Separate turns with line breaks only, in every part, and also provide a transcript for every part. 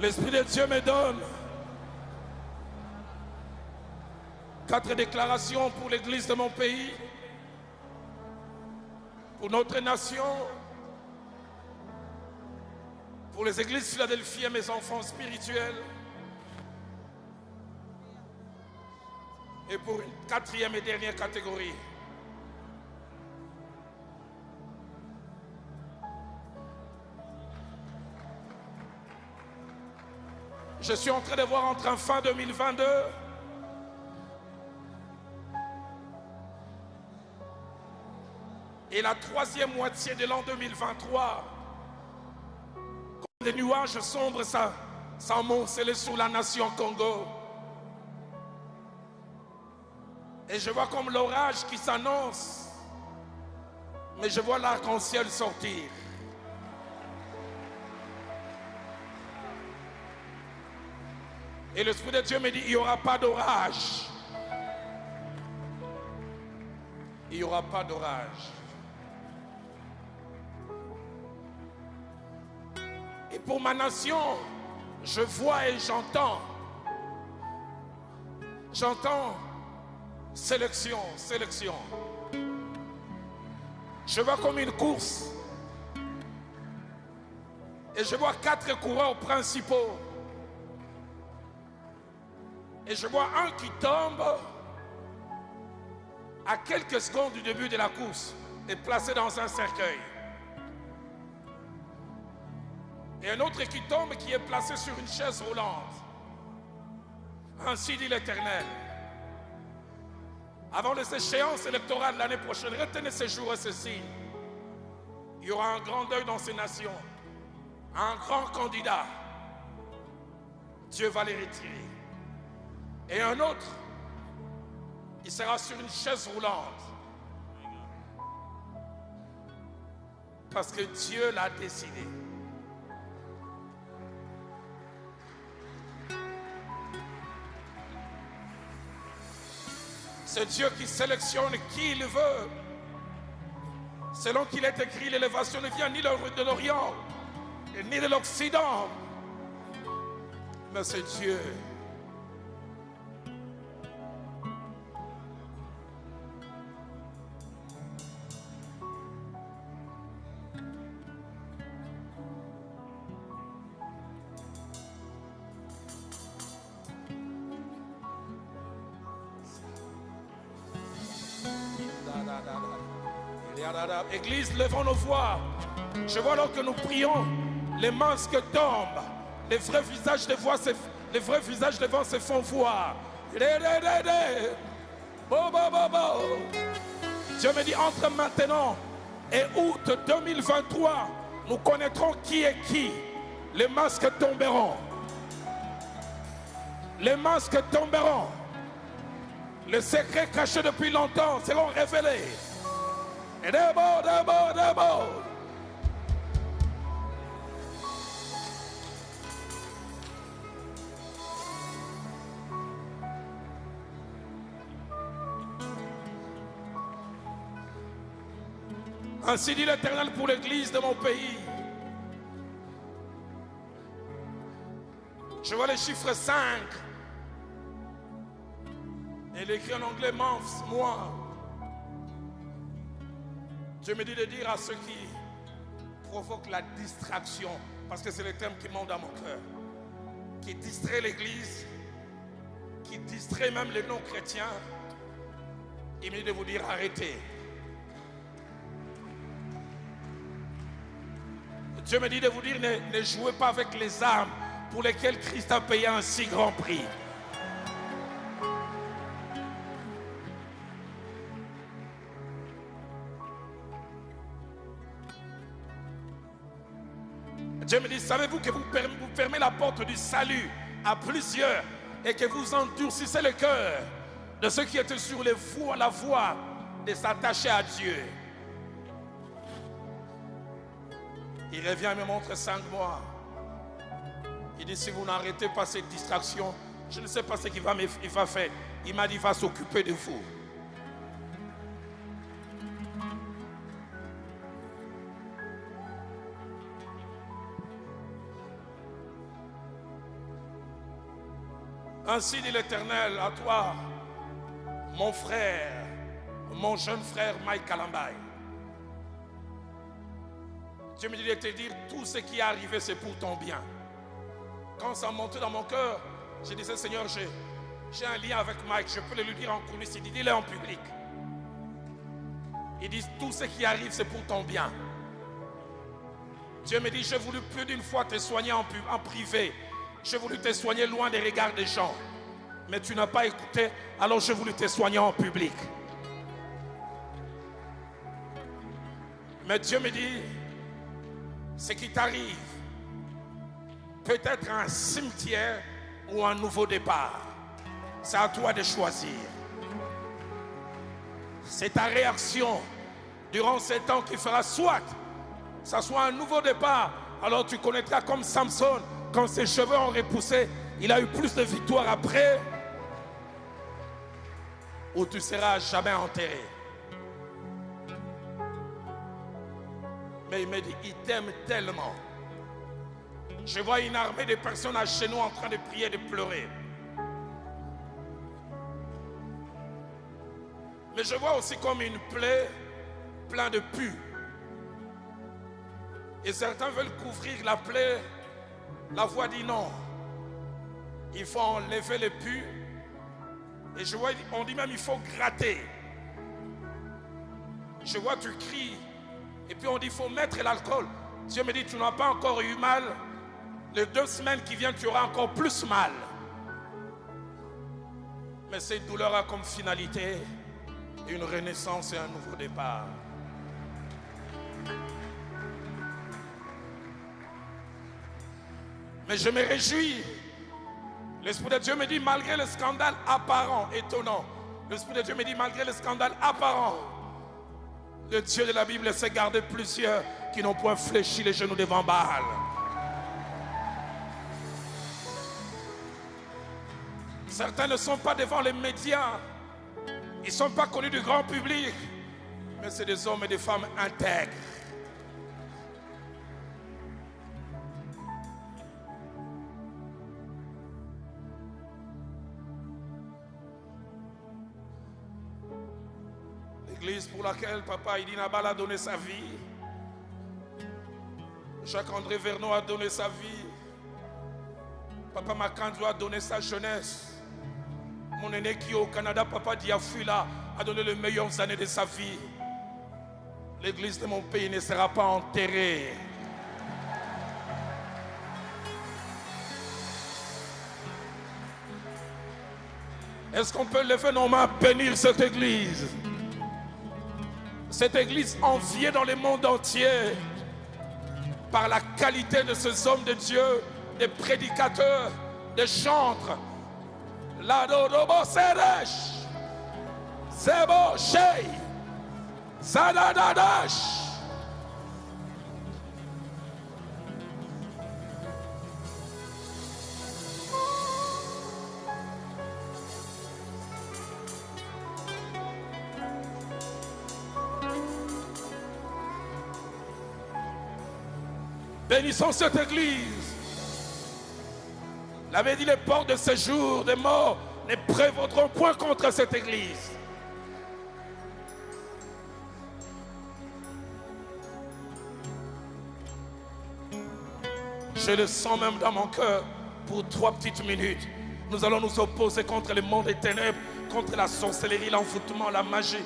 L'Esprit de Dieu me donne 4 déclarations pour l'église de mon pays, pour notre nation, pour les églises Philadelphie et mes enfants spirituels, et pour une 4e et dernière catégorie. Je suis en train de voir entre fin 2022 et la 3e moitié de l'an 2023, comme des nuages sombres s'amoncelent sur la nation Congo. Et je vois comme l'orage qui s'annonce, mais je vois l'arc-en-ciel sortir. Et l'Esprit de Dieu me dit, il n'y aura pas d'orage. Il n'y aura pas d'orage. Et pour ma nation, je vois et j'entends. J'entends sélection, sélection. Je vois comme une course. Et je vois 4 coureurs principaux. Et je vois un qui tombe à quelques secondes du début de la course et placé dans un cercueil. Et un autre qui tombe qui est placé sur une chaise roulante. Ainsi dit l'Éternel. Avant les échéances électorales l'année prochaine, retenez ces jours et ces signes. Il y aura un grand deuil dans ces nations. Un grand candidat. Dieu va les retirer. Et un autre, il sera sur une chaise roulante. Parce que Dieu l'a décidé. C'est Dieu qui sélectionne qui il veut. Selon qu'il est écrit, l'élévation ne vient ni de l'Orient, ni de l'Occident. Mais c'est Dieu. Église, levons nos voix. Je vois alors que nous prions, les masques tombent, les vrais visages devant se font voir. Dieu me dit, entre maintenant et août 2023, nous connaîtrons qui est qui. Les masques tomberont. Les masques tomberont. Les secrets cachés depuis longtemps seront révélés. Et d'abord. Ainsi dit l'Éternel pour l'église de mon pays. Je vois les chiffres 5. Et il écrit en anglais, months, mois. Dieu me dit de dire à ceux qui provoquent la distraction, parce que c'est le terme qui monte dans mon cœur, qui distrait l'église, qui distrait même les non-chrétiens, il me dit de vous dire arrêtez. Dieu me dit de vous dire ne jouez pas avec les armes pour lesquelles Christ a payé un si grand prix. Dieu me dit, savez-vous que vous fermez la porte du salut à plusieurs et que vous endurcissez le cœur de ceux qui étaient sur la voie de s'attacher à Dieu. Il revient et me montre 5 mois. Il dit, si vous n'arrêtez pas cette distraction, je ne sais pas ce qu'il va faire. Il m'a dit, il va s'occuper de vous. Ainsi dit l'Éternel à toi, mon frère, mon jeune frère Mike Kalambaye. Dieu me dit de te dire, tout ce qui est arrivé, c'est pour ton bien. Quand ça montait dans mon cœur, je disais, Seigneur, j'ai un lien avec Mike, je peux le lui dire en coulisses. Il dit, dis-le en public. Il dit, tout ce qui arrive, c'est pour ton bien. Dieu me dit, j'ai voulu plus d'une fois te soigner en privé. J'ai voulu te soigner loin des regards des gens. Mais tu n'as pas écouté, alors j'ai voulu te soigner en public. Mais Dieu me dit, ce qui t'arrive, peut-être un cimetière ou un nouveau départ. C'est à toi de choisir. C'est ta réaction durant ces temps qui fera soit ça soit un nouveau départ. Alors tu connaîtras comme Samson, quand ses cheveux ont repoussé, il a eu plus de victoires après, ou tu seras jamais enterré. Mais il me dit, il t'aime tellement. Je vois une armée de personnes à genoux en train de prier, de pleurer. Mais je vois aussi comme une plaie pleine de pus. Et certains veulent couvrir la plaie. La voix dit non. Il faut enlever les pus. Et je vois, on dit même il faut gratter. Je vois tu cries. Et puis on dit il faut mettre l'alcool. Dieu me dit tu n'as pas encore eu mal. Les 2 semaines qui viennent tu auras encore plus mal. Mais cette douleur a comme finalité une renaissance et un nouveau départ. Mais je me réjouis. L'Esprit de Dieu me dit, malgré le scandale apparent, étonnant, l'Esprit de Dieu me dit, malgré le scandale apparent, le Dieu de la Bible s'est gardé plusieurs qui n'ont point fléchi les genoux devant Baal. Certains ne sont pas devant les médias. Ils ne sont pas connus du grand public. Mais c'est des hommes et des femmes intègres. L'église pour laquelle Papa Idina Bal a donné sa vie, Jacques-André Vernon a donné sa vie, Papa Makanzo a donné sa jeunesse, mon aîné qui est au Canada, Papa Diafula, a donné les meilleures années de sa vie. L'église de mon pays ne sera pas enterrée. Est-ce qu'on peut lever nos mains, bénir cette église? Cette église enviée dans le monde entier par la qualité de ces hommes de Dieu, des prédicateurs, des chantres. La dodobo seresh, sebo shei, zadadadash. Bénissons cette église. Il avait dit les portes de séjour des morts ne prévaudront point contre cette église. Je le sens même dans mon cœur. Pour 3 petites minutes, nous allons nous opposer contre le monde des ténèbres, contre la sorcellerie, l'envoûtement, la magie,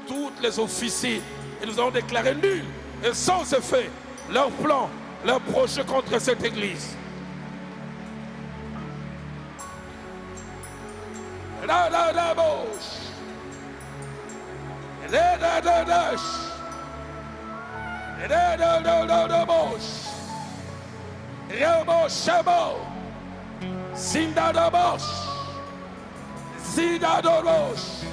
toutes les officies. Et nous allons déclarer nul et sans effet leur plan, leur projet contre cette église. La la la bouche. La la la la. La la la la la bouche. Rebo shebo. Zinda da bouche. Zinda da bouche.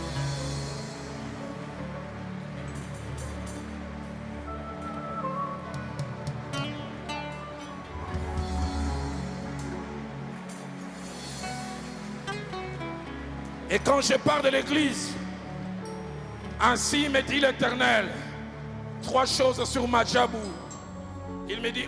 Et quand je pars de l'église, ainsi me dit l'Éternel, 3 choses sur Madjabou. Il me dit